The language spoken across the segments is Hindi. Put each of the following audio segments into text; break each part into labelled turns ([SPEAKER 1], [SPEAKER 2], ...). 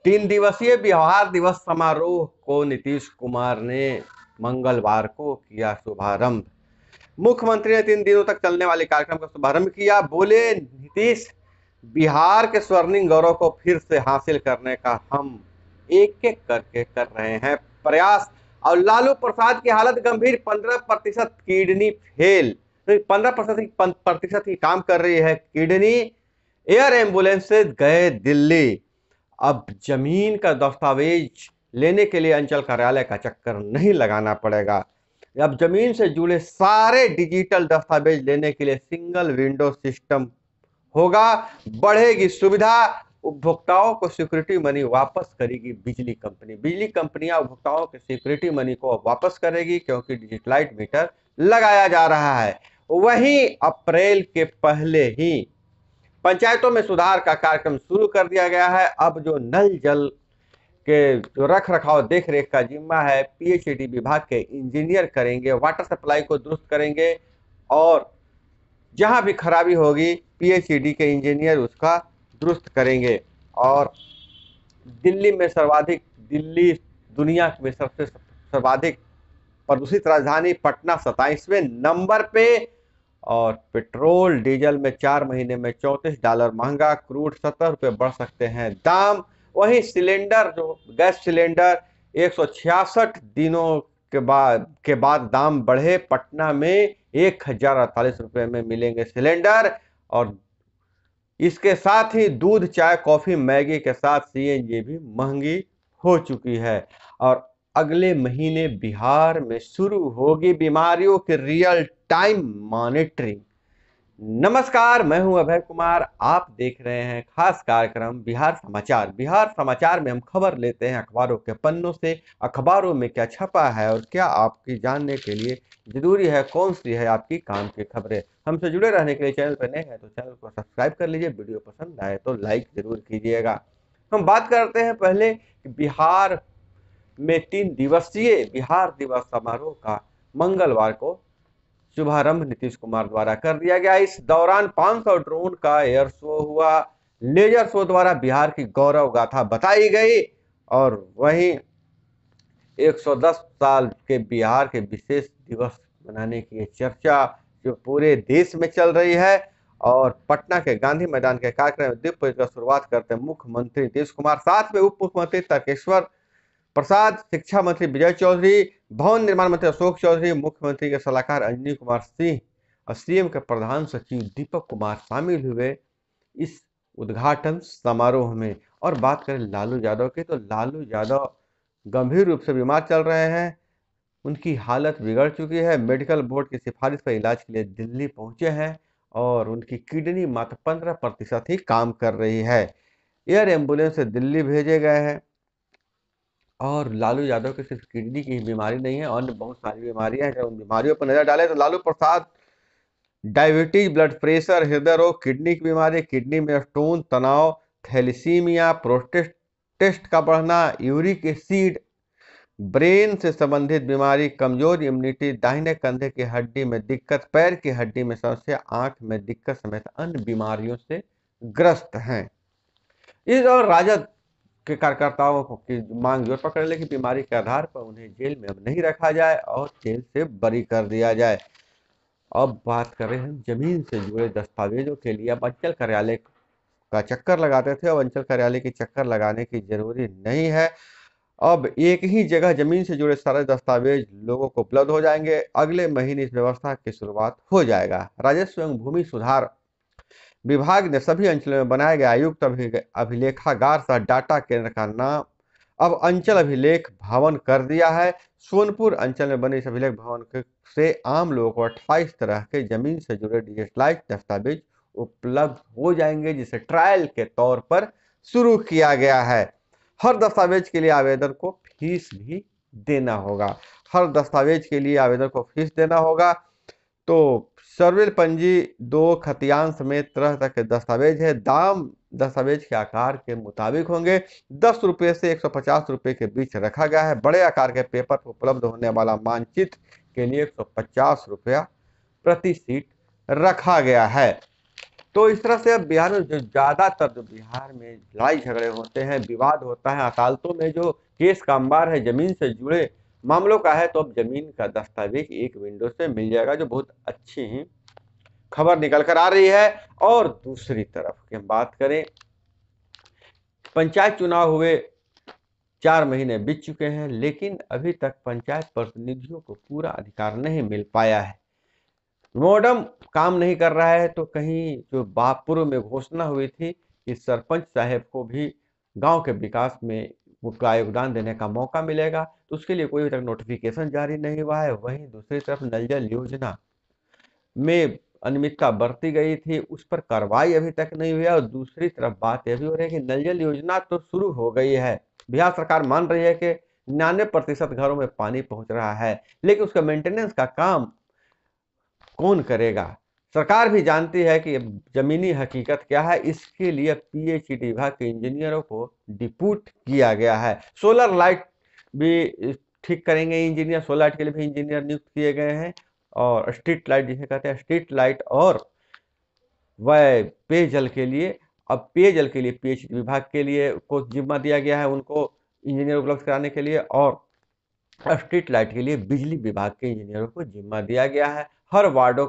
[SPEAKER 1] तीन दिवसीय बिहार दिवस समारोह को नीतीश कुमार ने मंगलवार को किया शुभारंभ। मुख्यमंत्री ने 3 दिनों तक चलने वाले कार्यक्रम का शुभारंभ किया। बोले नीतीश, बिहार के स्वर्णिम गौरव को फिर से हासिल करने का हम एक एक करके कर रहे हैं प्रयास। और लालू प्रसाद की हालत गंभीर, 15% किडनी फेल, 15% ही काम कर रही है किडनी। एयर एम्बुलेंस से गए दिल्ली। अब जमीन का दस्तावेज लेने के लिए अंचल कार्यालय का चक्कर नहीं लगाना पड़ेगा। अब जमीन से जुड़े सारे डिजिटल दस्तावेज लेने के लिए सिंगल विंडो सिस्टम होगा। बढ़ेगी सुविधा। उपभोक्ताओं को सिक्योरिटी मनी वापस करेगी बिजली कंपनी। बिजली कंपनियां उपभोक्ताओं के सिक्योरिटी मनी को वापस करेगी क्योंकि डिजिटलाइज्ड मीटर लगाया जा रहा है। वहीं अप्रैल के पहले ही पंचायतों में सुधार का कार्यक्रम शुरू कर दिया गया है। अब जो नल जल के जो रख रखाव देख रेख का जिम्मा है पीएचईडी विभाग के इंजीनियर करेंगे। वाटर सप्लाई को दुरुस्त करेंगे और जहां भी खराबी होगी पीएचईडी के इंजीनियर उसका दुरुस्त करेंगे। और दिल्ली दुनिया में सबसे सर्वाधिक प्रदूषित राजधानी पटना 27वें नंबर पे। और पेट्रोल डीजल में 4 महीने में $34 महंगा। क्रूड 70 रुपये बढ़ सकते हैं दाम। वहीं सिलेंडर जो गैस सिलेंडर 166 दिनों के बाद दाम बढ़े। पटना में 1048 रुपये में मिलेंगे सिलेंडर। और इसके साथ ही दूध चाय कॉफी मैगी के साथ सीएनजी भी महंगी हो चुकी है। और अगले महीने बिहार में शुरू होगी बीमारियों की रियल टाइम मॉनिटरिंग। नमस्कार, मैं हूं अभय कुमार। आप देख रहे हैं खास कार्यक्रम बिहार समाचार। बिहार समाचार में हम खबर लेते हैं अखबारों के पन्नों से। अखबारों में क्या छपा है और क्या आपकी जानने के लिए जरूरी है, कौन सी है आपकी काम की खबरें। हमसे जुड़े रहने के लिए चैनल पर नए हैं तो चैनल को सब्सक्राइब कर लीजिए। वीडियो पसंद आए तो लाइक जरूर कीजिएगा। हम बात करते हैं पहले कि बिहार में 3 दिवसीय बिहार दिवस समारोह का मंगलवार को शुभारंभ नीतीश कुमार द्वारा कर दिया गया। इस दौरान 500 ड्रोन का एयर शो हुआ। लेजर शो द्वारा बिहार की गौरव गाथा बताई गई। और वहीं 110 साल के बिहार के विशेष दिवस मनाने की चर्चा जो पूरे देश में चल रही है। और पटना के गांधी मैदान के कार्यक्रम में दीप प्रज्वलन की शुरुआत करते मुख्यमंत्री नीतीश कुमार, साथ में उप मुख्यमंत्री तारकेश्वर प्रसाद, शिक्षा मंत्री विजय चौधरी, भवन निर्माण मंत्री अशोक चौधरी, मुख्यमंत्री के सलाहकार अंजनी कुमार सिंह और सीएम के प्रधान सचिव दीपक कुमार शामिल हुए इस उद्घाटन समारोह में। और बात करें लालू यादव की तो लालू यादव गंभीर रूप से बीमार चल रहे हैं। उनकी हालत बिगड़ चुकी है। मेडिकल बोर्ड की सिफारिश पर इलाज के लिए दिल्ली पहुंचे हैं और उनकी किडनी मात्र 15% ही काम कर रही है। एयर एम्बुलेंस से दिल्ली भेजे गए हैं। और लालू यादव की सिर्फ किडनी की बीमारी नहीं है, अन्य बहुत सारी बीमारियां हैं। जब उन बीमारियों पर नजर डालें तो Lalu Prasad diabetes, blood pressure, हृदय रोग, किडनी की बीमारी, किडनी में स्टोन, तनाव, थैलीसीमिया, प्रोस्टेट टेस्ट का बढ़ना, यूरिक एसिड, ब्रेन से संबंधित बीमारी, कमजोर इम्यूनिटी, दाहिने कंधे की हड्डी में दिक्कत, पैर की हड्डी में समस्या, आंख में दिक्कत समेत अन्य बीमारियों से ग्रस्त हैं। इस और राजद के कार्यकर्ताओं की मांग जोर पकड़ ले कि बीमारी के आधार पर उन्हें जेल में अब नहीं रखा जाए और जेल से बरी कर दिया जाए। अब बात करें हम जमीन से जुड़े दस्तावेजों के लिए। अब अंचल कार्यालय का चक्कर लगाते थे, अब अंचल कार्यालय की चक्कर लगाने की जरूरी नहीं है। अब एक ही जगह जमीन से जुड़े सारे दस्तावेज लोगों को उपलब्ध हो जाएंगे। अगले महीने इस व्यवस्था की शुरुआत हो जाएगा। राजस्व एवं भूमि सुधार विभाग ने सभी अंचलों में बनाए गए आयुक्त अभिलेखागार सह डाटा केंद्र का नाम अब अंचल अभिलेख भवन कर दिया है। सोनपुर अंचल में बने इस अभिलेख भवन से आम लोगों को 28 तरह के जमीन से जुड़े डिजिटलाइज दस्तावेज उपलब्ध हो जाएंगे, जिसे ट्रायल के तौर पर शुरू किया गया है। हर दस्तावेज के लिए आवेदन को फीस भी देना होगा। हर दस्तावेज के लिए आवेदन को फीस देना होगा। तो सर्विल पंजी, 2 खतियान समेत तरह तरह के दस्तावेज है। दाम दस्तावेज के आकार के मुताबिक होंगे। 10 रुपये से 150 रुपये के बीच रखा गया है। बड़े आकार के पेपर पर उपलब्ध होने वाला मानचित्र के लिए 150 रुपया प्रति सीट रखा गया है। तो इस तरह से अब बिहार में जो ज्यादातर जो बिहार में लड़ाई झगड़े होते हैं, विवाद होता है, अदालतों में जो केस का अंबार है जमीन से जुड़े मामलों का है, तो अब जमीन का दस्तावेज एक विंडो से मिल जाएगा, जो बहुत अच्छी ही खबर निकल कर आ रही है। और दूसरी तरफ की हम बात करें, पंचायत चुनाव हुए 4 महीने बीत चुके हैं, लेकिन अभी तक पंचायत प्रतिनिधियों को पूरा अधिकार नहीं मिल पाया है। मॉडम काम नहीं कर रहा है, तो कहीं जो पूर्व में घोषणा हुई थी कि सरपंच साहब को भी गांव के विकास में का योगदान देने का मौका मिलेगा, तो उसके लिए कोई अभी तक नोटिफिकेशन जारी नहीं हुआ है। वहीं दूसरी तरफ नल जल योजना में अनियमितता बरती गई थी, उस पर कार्रवाई अभी तक नहीं हुई है। और दूसरी तरफ बात यह भी हो रही है कि नल जल योजना तो शुरू हो गई है, बिहार सरकार मान रही है कि 99% घरों में पानी पहुंच रहा है, लेकिन उसका मेंटेनेंस का काम कौन करेगा? सरकार भी जानती है कि जमीनी हकीकत क्या है, इसके लिए पीएचईडी विभाग के इंजीनियरों को डिप्यूट किया गया है। सोलर लाइट भी ठीक करेंगे इंजीनियर, सोलर लाइट के लिए भी इंजीनियर नियुक्त किए गए हैं। और स्ट्रीट लाइट जिसे कहते हैं, स्ट्रीट लाइट और वह पेयजल के लिए, अब पेयजल के लिए पीएचईडी विभाग के लिए को जिम्मा दिया गया है, उनको इंजीनियर उपलब्ध कराने के लिए। और स्ट्रीट लाइट के लिए बिजली विभाग के इंजीनियरों को जिम्मा दिया गया है। हर वार्डों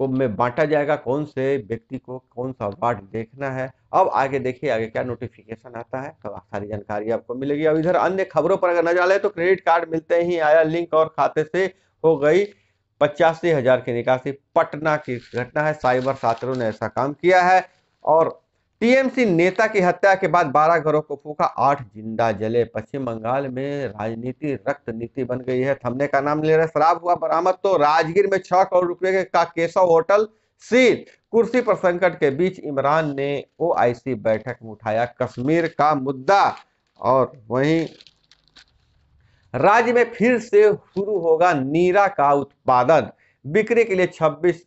[SPEAKER 1] को में बांटा जाएगा, कौन से व्यक्ति को कौन सा वार्ड देखना है। अब आगे देखिए आगे क्या नोटिफिकेशन आता है, तो सारी जानकारी आपको मिलेगी। अब इधर अन्य खबरों पर अगर नजर डालें तो क्रेडिट कार्ड मिलते ही आया लिंक और खाते से हो गई 85,000 की निकासी। पटना की घटना है, साइबर छात्रों ने ऐसा काम किया है। और टीएमसी नेता की हत्या के बाद 12 घरों को फूका, 8 जिंदा जले। पश्चिम बंगाल में राजनीति रक्त नीति बन गई है, थमने का नाम ले रहा है। शराब हुआ बरामद, तो राजगीर में 6 करोड़ रुपए का केशव होटल सील। कुर्सी पर संकट के बीच इमरान ने ओआईसी बैठक में उठाया कश्मीर का मुद्दा। और वहीं राज्य में फिर से शुरू होगा नीरा का उत्पादन, बिक्री के लिए 26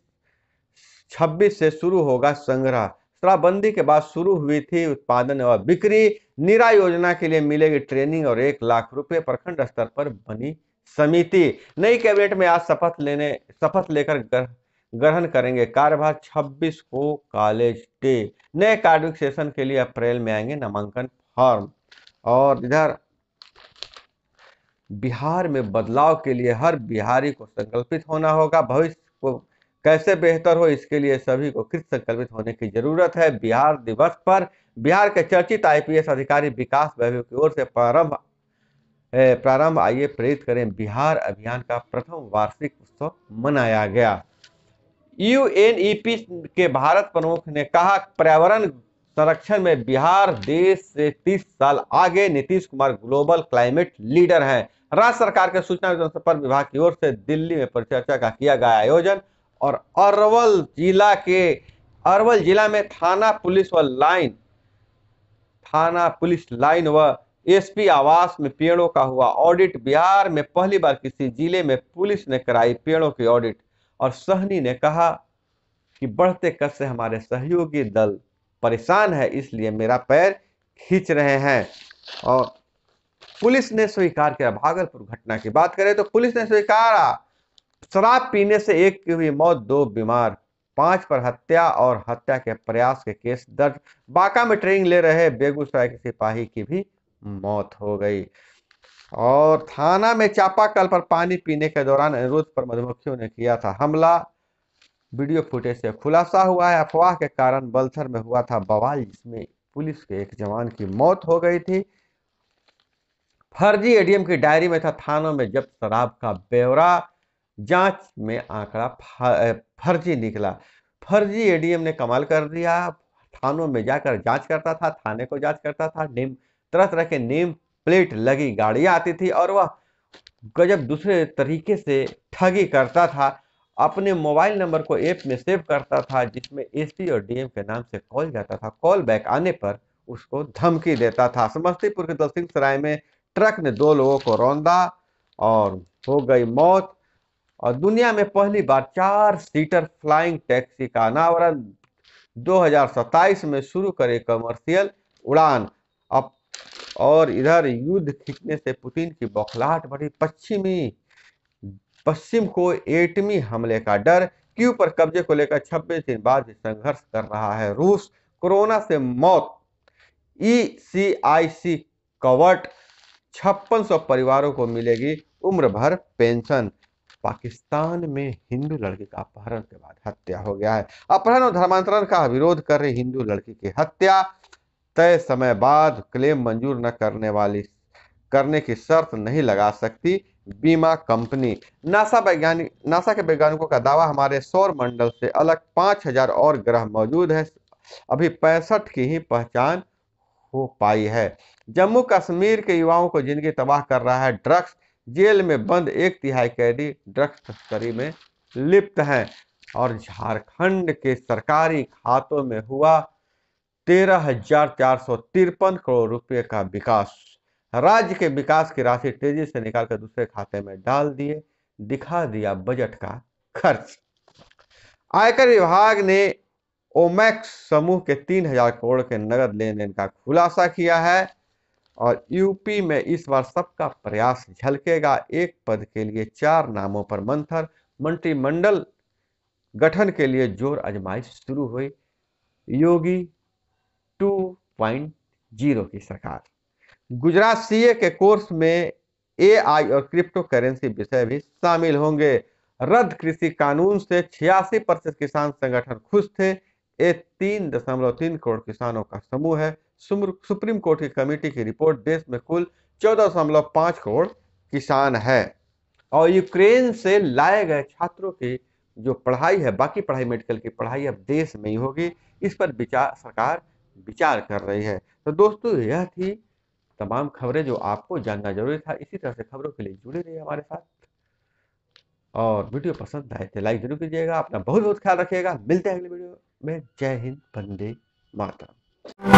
[SPEAKER 1] से शुरू होगा संग्रह। शराबबंदी के बाद शुरू हुई थी उत्पादन और बिक्री। नीरा योजना के लिए मिलेगी ट्रेनिंग और 1 लाख रुपए। प्रखंड स्तर पर बनी समिति। नई कैबिनेट में आज शपथ लेकर ग्रहण करेंगे कार्यभार। 26 को कॉलेज डे। नए कार्मिक सेशन के लिए अप्रैल में आएंगे नामांकन फॉर्म। और इधर बिहार में बदलाव के लिए हर बिहारी को संकल्पित होना होगा। भविष्य को कैसे बेहतर हो, इसके लिए सभी को कृत संकल्पित होने की जरूरत है। बिहार दिवस पर बिहार के चर्चित आईपीएस अधिकारी विकास वैभव की ओर से प्रारंभ आइए प्रेरित करें बिहार अभियान का प्रथम वार्षिक उत्सव मनाया गया। यूएनईपी के भारत प्रमुख ने कहा, पर्यावरण संरक्षण में बिहार देश से 30 साल आगे। Nitish Kumar global climate leader हैं। राज्य सरकार के सूचना एवं जनसंपर्क विभाग की ओर से दिल्ली में परिचर्चा का किया गया आयोजन। और अरवल जिला में थाना पुलिस लाइन व एसपी आवास में पेड़ों का हुआ ऑडिट। बिहार में पहली बार किसी जिले में पुलिस ने कराई पेड़ों की ऑडिट। और सहनी ने कहा कि बढ़ते कद से हमारे सहयोगी दल परेशान है, इसलिए मेरा पैर खींच रहे हैं। और पुलिस ने स्वीकार किया, भागलपुर घटना की बात करें तो पुलिस ने स्वीकारा, शराब पीने से 1 की हुई मौत, 2 बीमार, 5 पर हत्या और हत्या के प्रयास के केस दर्ज। बांका में ट्रेनिंग ले रहे बेगूसराय के सिपाही की भी मौत हो गई। और थाना में चापाकल पर पानी पीने के दौरान अनिरुद्ध पर मधुमक्खियों ने किया था हमला। वीडियो फुटेज से खुलासा हुआ है अफवाह के कारण बलथर में हुआ था बवाल, जिसमें पुलिस के एक जवान की मौत हो गई थी। फर्जी एडीएम की डायरी में था थानों में जब्त शराब का ब्यौरा। जांच में आंकड़ा फर्जी निकला। फर्जी एडीएम ने कमाल कर दिया, थानों में जाकर जांच करता था, थाने को जांच करता था। तरह तरह के नेम प्लेट लगी गाड़ियां आती थी और वह गजब दूसरे तरीके से ठगी करता था। अपने मोबाइल नंबर को ऐप में सेव करता था, जिसमें एसपी और डीएम के नाम से कॉल जाता था। कॉल बैक आने पर उसको धमकी देता था। समस्तीपुर के दलसिंह सराय में ट्रक ने 2 लोगों को रौंदा और हो गई मौत। और दुनिया में पहली बार 4 सीटर फ्लाइंग टैक्सी का अनावरण। 2027 में शुरू करे कमर्शियल उड़ान। अब और इधर युद्ध खिंचने से पुतिन की बौखलाहट बढ़ी। पश्चिम को एटमी हमले का डर। कीव पर कब्जे को लेकर 26 दिन बाद भी संघर्ष कर रहा है रूस। कोरोना से मौत, ECIC कवर्ट, 5600 परिवारों को मिलेगी उम्र भर पेंशन। पाकिस्तान में हिंदू लड़की का अपहरण के बाद हत्या हो गया है। अपहरण और धर्मांतरण का विरोध कर रही हिंदू लड़की की हत्या, तय समय बाद क्लेम मंजूर न करने की शर्त नहीं लगा सकती बीमा कंपनी। नासा के वैज्ञानिकों का दावा, हमारे सौर मंडल से अलग 5000 और ग्रह मौजूद है, अभी 65 की ही पहचान हो पाई है। जम्मू कश्मीर के युवाओं को जिंदगी तबाह कर रहा है ड्रग्स, जेल में बंद 1/3 कैदी ड्रग्स तस्करी में लिप्त हैं। और झारखंड के सरकारी खातों में हुआ 13,453 करोड़ रुपए का विकास। राज्य के विकास की राशि तेजी से निकालकर दूसरे खाते में डाल दिए, दिखा दिया बजट का खर्च। आयकर विभाग ने ओमैक्स समूह के 3,000 करोड़ के नगद लेन देन का खुलासा किया है। और यूपी में इस बार सबका प्रयास झलकेगा, एक पद के लिए 4 नामों पर मंथन, मंत्रिमंडल गठन के लिए जोर आजमाइश शुरू हुई। योगी 2.0 की सरकार। गुजरात सीए के कोर्स में AI और क्रिप्टो करेंसी विषय भी शामिल होंगे। रद्द कृषि कानून से 86% किसान संगठन खुश थे। ये 3.3 करोड़ किसानों का समूह है। सुप्रीम कोर्ट की कमेटी की रिपोर्ट, देश में कुल 14.5 करोड़ किसान है। और यूक्रेन से लाए गए छात्रों की जो पढ़ाई है, बाकी पढ़ाई मेडिकल की पढ़ाई अब देश में ही होगी, इस पर सरकार विचार कर रही है। तो दोस्तों, यह थी तमाम खबरें जो आपको जानना जरूरी था। इसी तरह से खबरों के लिए जुड़े रहिए हमारे साथ, और वीडियो पसंद आए तो लाइक जरूर कीजिएगा। अपना बहुत बहुत ख्याल रखिएगा। मिलते हैं अगले वीडियो में। जय हिंद, वंदे मातरम।